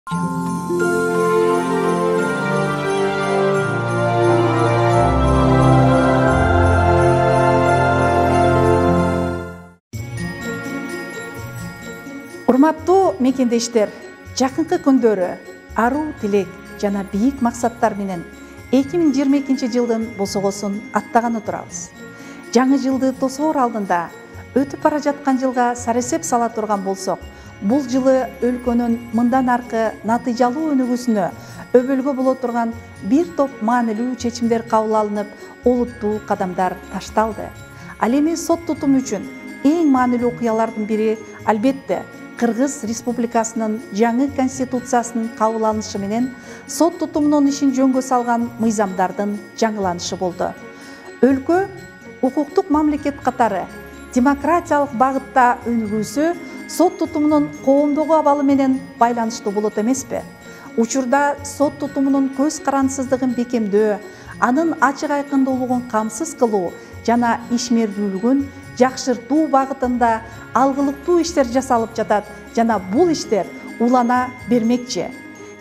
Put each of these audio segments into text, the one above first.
Урматтуу мекендештер, жакынкы күндөрү аруу тилек жана бийик максаттар менен 2022 жылдын босогосун аттаганы турабыз. Жаңы жылды тосоор алдында өтүп бара жаткан жылга саресеп сала турган болсок, бул жылы өлкөнүн мындан аркы натыйжалуу өнүгүүсүнө өбөлгө боло турган бир топ маанилүү чечимдер кабыл алынып, олуттуу кадамдар ташталды. Ал эми сот тутуму үчүн эң маанилүү окуялардын бири албетте Кыргыз Республикасынын жаңы конституциясынын кабыл алынышы менен сот тутумунун ишин жөнгө салган мыйзамдардын жаңыланышы болду. Өлкө укуктук мамлекет катары демократиялык багытта өнүгүүсү сот тутумунун коомдогу абалы менен байланыштуу болот эмеспи? Учурда сот тутумунун көз карандысыздыгын бекемдөө, анын ачык айкындуулугун камсыз кылуу жана ишмердүүлүгүн жакшыртуу багытында алгылыктуу иштер жасалып жатат жана бул иштер улана бермекчи.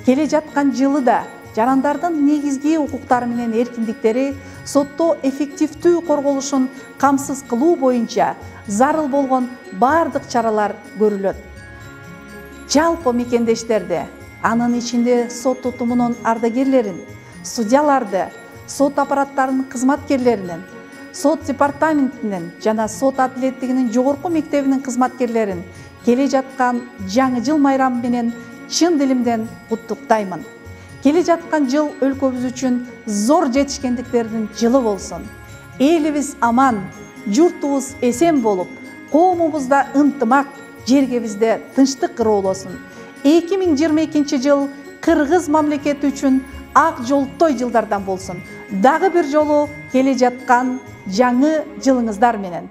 Келе жаткан жылы да жарандардын негизги укуктары менен эркиндиктери сотто эффективдүү корголушун камсыз кылуу боюнча зарыл болгон бардык чаралар көрүлөт. Жалпы мекендештерди, анын ичинде сот тутумунун ардагерлерин, судьяларды, сот аппараттарынын кызматкерлеринин, сот департаментинин жана сот адилеттигинин жогорку мектебинин кызматкерлерин келе жаткан жаңы жыл майрамы менен чын дилимден куттуктаймын. Келе жаткан жыл өлкөбүз үчүн зор жетишкендиктердин жылы болсун. Элибиз аман, журтубуз эсен болуп, коомубузда ынтымак, жергебизде тынчтык ыроолосун. 2022 жыл Кыргыз мамлекети үчүн ак жолтой жылдардан болсун. Дагы бир жолу келе жаткан жаңы жылыңыздар менен.